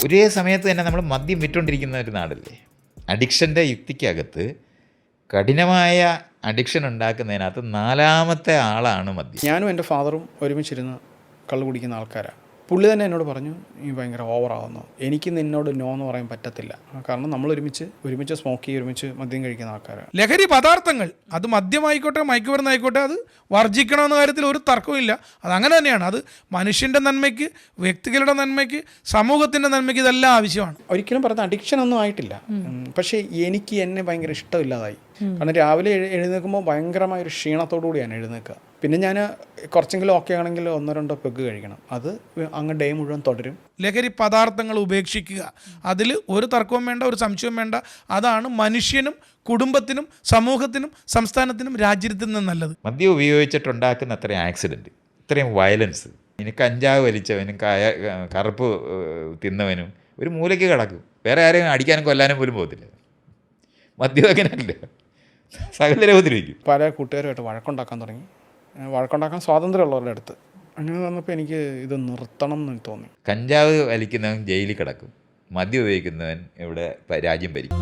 ഒരേ സമയത്ത് തന്നെ നമ്മൾ മദ്യം വിറ്റുകൊണ്ടിരിക്കുന്ന ഒരു നാടല്ലേ. അഡിക്ഷൻ്റെ യുക്തിക്കകത്ത് കഠിനമായ അഡിക്ഷൻ ഉണ്ടാക്കുന്നതിനകത്ത് നാലാമത്തെ ആളാണ് മദ്യം. ഞാനും എൻ്റെ ഫാദറും ഒരുമിച്ചിരുന്ന് കള്ളു കുടിക്കുന്ന ആൾക്കാരാണ്. പുള്ളി തന്നെ എന്നോട് പറഞ്ഞു, നീ ഭയങ്കര ഓവറാകുന്നു, എനിക്ക് നിന്നോട് നോ എന്ന് പറയാൻ പറ്റത്തില്ല, കാരണം നമ്മൾ ഒരുമിച്ച് സ്മോക്ക് ചെയ്ത് ഒരുമിച്ച് മദ്യം കഴിക്കുന്ന ആൾക്കാരാണ്. ലഹരി പദാർത്ഥങ്ങൾ അത് മദ്യമായിക്കോട്ടെ മയക്കുമരുന്നായിക്കോട്ടെ അത് വർജിക്കണമെന്ന കാര്യത്തിൽ ഒരു തർക്കമില്ല. അതങ്ങനെ തന്നെയാണ്. അത് മനുഷ്യൻ്റെ നന്മയ്ക്ക്, വ്യക്തികളുടെ നന്മയ്ക്ക്, സമൂഹത്തിൻ്റെ നന്മയ്ക്ക് ഇതെല്ലാം ആവശ്യമാണ്. ഒരിക്കലും പറഞ്ഞ അഡിക്ഷൻ ഒന്നും ആയിട്ടില്ല. പക്ഷേ എനിക്ക് എന്നെ ഭയങ്കര ഇഷ്ടമില്ലാതായി. കാരണം രാവിലെ എഴുന്നേൽക്കുമ്പോൾ ഭയങ്കരമായൊരു ക്ഷീണത്തോടു കൂടിയാണ് എഴുന്നേൽക്കുക. പിന്നെ ഞാൻ കുറച്ചെങ്കിലും ഓക്കെ ആണെങ്കിൽ 1-2 പെഗ് കഴിക്കണം. അത് അങ്ങ് ഡേ മുഴുവൻ തുടരും. ലഹരി പദാർത്ഥങ്ങൾ ഉപേക്ഷിക്കുക, അതിൽ ഒരു തർക്കവും വേണ്ട, ഒരു സംശയവും വേണ്ട. അതാണ് മനുഷ്യനും കുടുംബത്തിനും സമൂഹത്തിനും സംസ്ഥാനത്തിനും രാജ്യത്തിനും നല്ലത്. മദ്യം ഉപയോഗിച്ചിട്ടുണ്ടാക്കുന്ന അത്രയും ആക്സിഡൻറ്റ്, ഇത്രയും വയലൻസ്, ഇനി കഞ്ചാവ് വലിച്ചവനും കറുപ്പ് തിന്നവനും ഒരു മൂലയ്ക്ക് കിടക്കും. വേറെ ആരെയും അടിക്കാനും കൊല്ലാനും പോലും പോകത്തില്ല. മദ്യം അങ്ങനെയല്ല, സകലരെ ഉപദ്രവിക്കും. പല കൂട്ടുകാരുമായിട്ട് വഴക്കുണ്ടാക്കാൻ തുടങ്ങി. വഴക്കുണ്ടാക്കാൻ സ്വാതന്ത്ര്യമുള്ളവരുടെ അടുത്ത്. അങ്ങനെ വന്നപ്പോൾ എനിക്ക് ഇത് നിർത്തണം എന്ന് തോന്നി. കഞ്ചാവ് വലിക്കുന്നവൻ ജയിലിൽ കിടക്കും, മദ്യം ഉപയോഗിക്കുന്നവൻ ഇവിടെ രാജ്യം ഭരിക്കും.